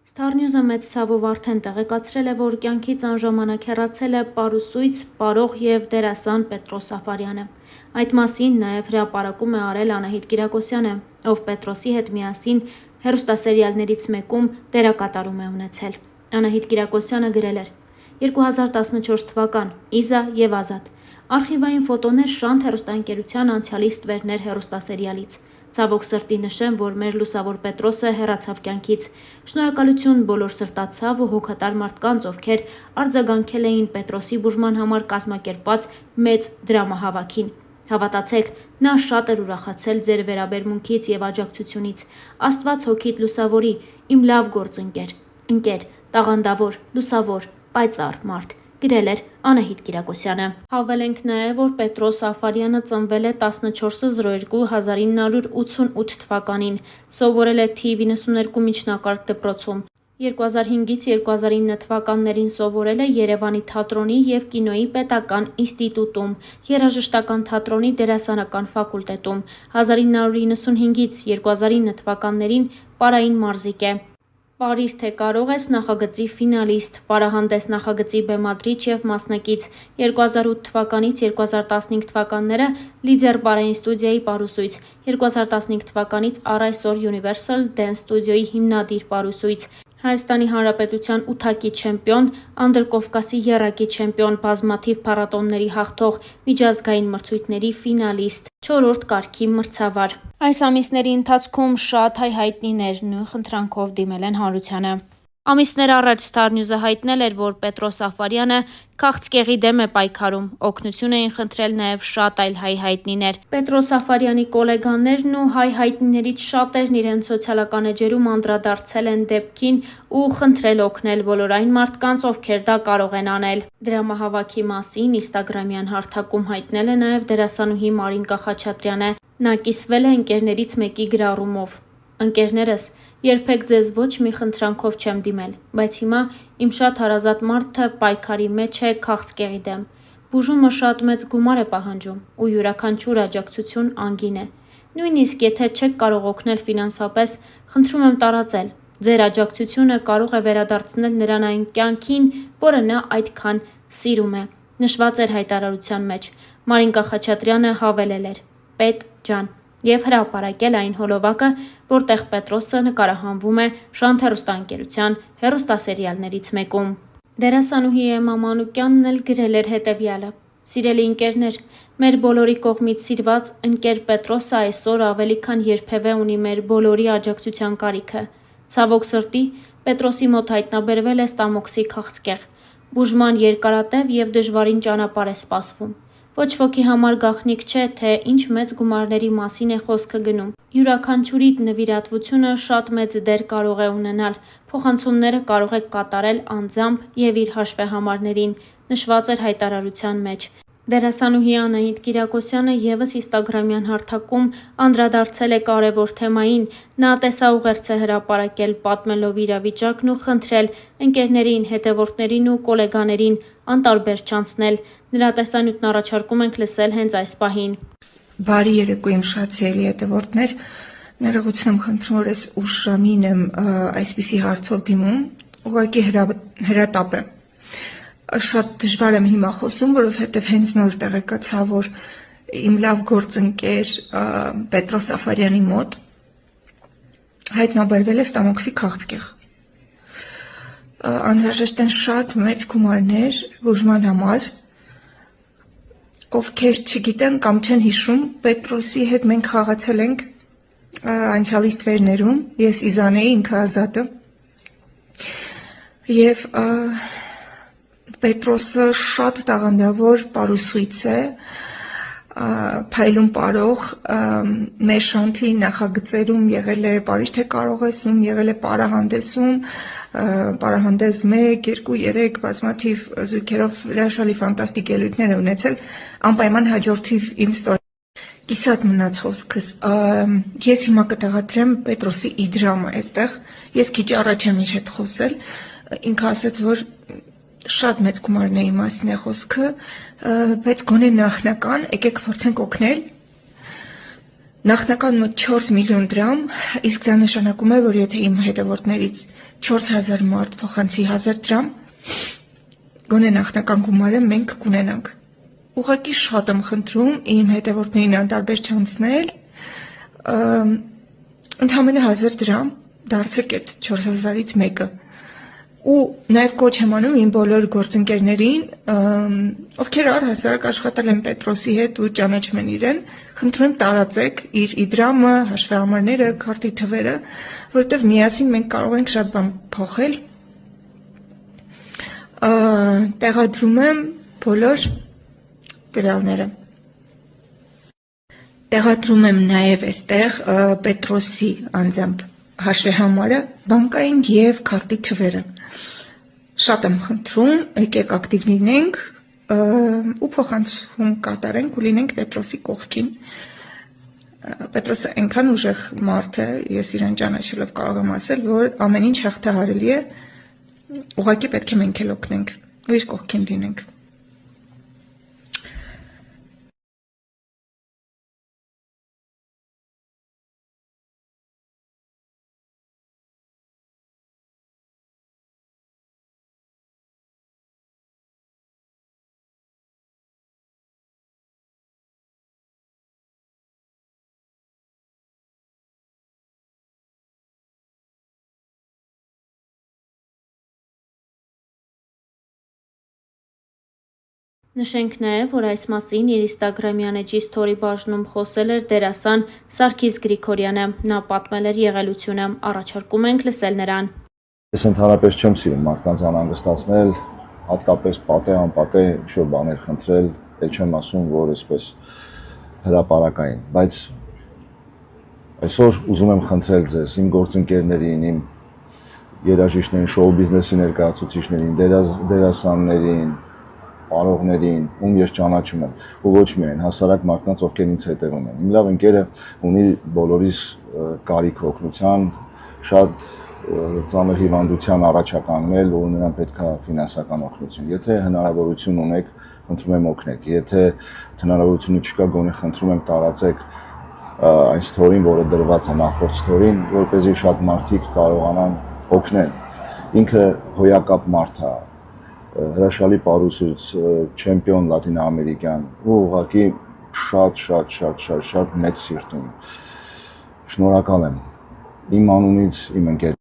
Starnews-ը մեծ ցավով արդեն տեղեկացրել է, որ կյանքից անժամանակ հեռացել է պարուսույց, պարող և դերասան Պետրոս Սաֆարյանը։ Այդ մասին նաև հրապարակում է արել Անահիտ Կիրակոսյանը, ով Պետրոսի հետ միասին հեռուստասերիալներից մեկում դերակատարում է ունեցել։ Անահիտ Կիրակոսյանը գրել էր. 2014 թվական, Իզա և Ազատ։ Արխիվային ֆոտոներ Շանթ հեռուստաընկերության անցյալի ստվերներ հեռուստասերիալից։ Ցավոք սրտի նշեմ, որ մեր լուսավոր Պետրոսը հեռացավ կյանքից։ Շնորհակալություն բոլոր սրտացավ ու հոգատար մարդկանց, ովքեր արձագանքել էին Պետրոսի բուժման համար կազմակերպված մեծ դրամահավաքին։ Հավատացեք, նա շատ էր ուրախացել ձեր վերաբերմունքից և աջակցությունից։ Աստված հոգիդ լուսավորի, իմ լավ գործընկեր, տաղանդավոր, լուսավոր, պայծառ մարդ, գրել էր Անահիտ Կիրակոսյանը։ Հավելենք նաև, որ Պետրոս Սաֆարյանը ծնվել է 14.02.1988 թվականին, սովորել է թիվ 92 միջնակարգ դպրոցում։ 2005-ից 2009 թվականներին սովորել է Երևանի թատրոնի և կինոյի պետական ինստիտուտում, երաժշտական թատրոնի դերասանական ֆակուլտետում։ 1995-ից 2009 թվականներին պարային մարզիկ է։ «Պարիր թե կարող ես» նախագծի ֆինալիստ, «Պարահանդես» նախագծի բեմադրիչ և մասնակից, 2008 թվականից 2015 թվականները Լիդեր պարային ստուդիայի պարուսույց, 2015 թվականից առ այսօր Universal Dance Studio-ի հիմնադիր պարուսույց, Հայաստանի Հանրապետության ութակի չեմպիոն, Անդրկովկասի եռակի չեմպիոն, բազմաթիվ փառատոների հաղթող, միջազգային մրցույթների ֆինալիստ, 4-րդ կարգի մրցավար։ Այս ամիսների ընթացքում շատ հայ հայտնիներ նույն խնդրանքով դիմել են հանրությանը։ Ամիսներ առաջ Starnews-ը հայտնել էր, որ Պետրոս Սաֆարյանը քաղցկեղի դեմ է պայքարում։ Օգնություն էին խնդրել նաև շատ այլ հայ հայտնիներ։ Պետրոս Սաֆարյանի գոլեգաներն ու հայ հայտնիներից շատերն իրենց սոցիալական էջերում անդրադարձել են դեպքին ու խնդրել օգնել բոլոր այն մարդկանց, ովքեր դա կարող են անել։ Դրամահավաքի մասին ինստագրամյան հարթակում հայտնել է նաև դերասանուհի Մարինկա Խաչատրյանը։ Նա կիսվել է ընկերներից մեկի գրառումով. «Ընկերներս, երբեք ձեզ ոչ մի խնդրանքով չեմ դիմել, բայց հիմա իմ շատ հարազատ մարդը պայքարի մեջ է քաղցկեղի դեմ։ Բուժումը շատ մեծ գումար է պահանջում ու յուրաքանչյուր աջակցություն անգին է։ Նույնիսկ եթե չեք կարող օգնել ֆինանսապես, խնդրում եմ տարածել։ Ձեր աջակցությունը կարող է վերադարձնել նրան այն կյանքին, որը նա այդքան սիրում է», նշված էր հայտարարության մեջ։ Մարինկա Խաչատրյանը հավելել էր. «Պետ ջան» և հրապարակել այն հոլովակը, որտեղ Պետրոսը նկարահանվում է Շանթ հեռուստաընկերության հեռուստասերիալներից մեկում։ Դերասանուհի Էմմա Մանուկյանն էլ գրել էր հետևյալը. «Սիրելի ընկերներ, մեր բոլորի կողմից սիրված ընկեր Պետրոսը այսօր ավելի քան երբևէ ունի մեր բոլորի աջակցության կարիքը։ Ցավոք սրտի, Պետրոսի մոտ հայտնաբերվել է ստամոքսի քաղցկեղ։ Բուժման երկարատև և դժվարին ճանապարհ է սպասվում։ Ոչ ոքի համար գաղտնիք չէ, թե ինչ մեծ գումարների մասին է խոսքը գնում։ Յուրաքանչյուրի նվիրատվությունը շատ մեծ դեր կարող է ունենալ։ Փոխանցումները կարող եք կատարել անձամբ և իր հաշվեհամարներին», նշված էր հայտարարության մեջ։ Դերասանուհի Անահիտ Կիրակոսյանը ևս ինստագրամյան հարթակում անդրադարձել է կարևոր թեմային։ Նա տեսաուղերձ է հրապարակել պատմելով իրավիճակն ու խնդրել ընկերներին, հետևորդներին ու գոլեգաներին անտարբեր չանցնել։ Նրա տեսանյութն առաջարկում ենք լսել հենց այս պահին։ Բարի երեկո իմ շատ սիրելի հետևորդներ, ներողություն եմ խնդրում, որ ես ուշ ժամին եմ այսպիսի հարցով դիմում, ուղղակի հրատապ է։ Շատ դժվար եմ հիմա խոսում, որովհետև հենց նոր տեղեկացա, որ իմ լավ գործընկեր Պետրոս Սաֆարյանի մոտ հայտնաբերվել է ստամոքսի քաղցկեղ։ Անհրաժեշտ են շատ մեծ գումարներ բուժման համար։ Ովքեր չգիտեն կամ չեն հիշում, Պետրոսի հետ մենք խաղացել ենք անցյալի ստվերներում, ես Իզան էի, ինքը Ազատը։ Եվ Պետրոսը շատ տաղանդավոր պարուսույց է, փայլուն պարող, մեր Շանթի նախագծերում եղել է «Պարիր թե կարող ես»-ում, եղել է «Պարահանդես»-ում, «Պարահանդես 1, 2, 3» բազմաթիվ զույգերով հրաշալի ֆանտաստիկ ելույթներ է ունեցել, անպայման հաջորդիվ իմ կիսատ մնաց խոսքս։ Ես հիմա կտեղադրեմ Պետրոսի իդրամը այստեղ, ես քիչ առաջ եմ իր հետ խոսել, ինքը ասաց, որ շատ մեծ գումարների մասին է խոսքը, բայց գոնե նախնական, եկեք փորձենք օգնել։ Նախնական մոտ 4 միլիոն դրամ, իսկ դա նշանակում է, որ եթե իմ հետևորդներից 4000 մարդ փոխանցի 1000 դրամ, գոնե նախնական գումարը մենք կունենանք։ Ուղղակի շատ եմ խնդրում իմ հետևորդներին անտարբեր չանցնել, ընդամենը 1000 դրամ դարձեք այդ 4000-ից մեկը։ Ու նաև կոչ եմ անում իմ բոլոր գործընկերներին, ովքեր առհասարակ աշխատել են Պետրոսի հետ ու ճանաչում են իրեն, խնդրում եմ տարածեք իր իդրամը, հաշվեհամարները, քարտի թվերը, որովհետև միասին մենք կարող ենք շատ բան փոխել։ Տեղադրում եմ բոլոր տվյալները։ Տեղադրում եմ նաև այստեղ Պետրոսի անձամբ հաշվեհամարը, բանկային և քարտի թվերը։ Շատ եմ խնդրում, եկեք ակտիվ լինենք ու փոխանցում կատարենք ու լինենք Պետրոսի կողքին։ Պետրոսը այնքան ուժեղ մարդ է, ես իրեն ճանաչելով կարող եմ ասել, որ ամեն ինչ հաղթահարելի է, ուղղակի պետք է մենք էլ օգնենք ու իր կողքին լինենք։ Նշենք նաև, որ այս մասին իր ինստագրամյան էջի սթորի բաժնում խոսել էր դերասան Սարգիս Գրիգորյանը, նա պատմել էր եղելությունը, առաջարկում ենք լսել նրան։ Ես ընդհանրապես չեմ սիրում մարդկանց անհանգստացնել, հատկապես պատե անպատե ինչ-որ բաներ խնդրել, էլ չեմ ասում, որ այսպես հրապարակային, բայց այսօր ուզում եմ խնդրել ձեզ, իմ գործընկերներին, իմ երաժիշտներին, շոու բիզնեսի ներկայացուցիչներին, դերասաններին, պարողներին, ում ես ճանաչում եմ, ու ոչ միայն հասարակ մարդկանց, ովքեր ինձ հետևում են։ Իմ լավ ընկերը ունի բոլորիս կարիք օգնության, շատ ծանր հիվանդության առաջականգնել ու նրան պետք է ֆինանսական օգնություն։ Եթե հնարավորություն ունեք, խնդրում եմ օգնեք։ Եթե հնարավորությունը չկա, գոնե խնդրում եմ տարածեք այն սթորին, որը դրված է նախորդ սթորին, որպեսզի շատ մարդիկ կարողանան օգնել։ Ինքը հոյակապ մարդ է, հրաշալի պարուսուց, չեմպիոն լատինաամերիկյան ու ուղղակի շատ մեծ սիրտ ունի։ Շնորհակալ եմ իմ անունից, իմ ընկեր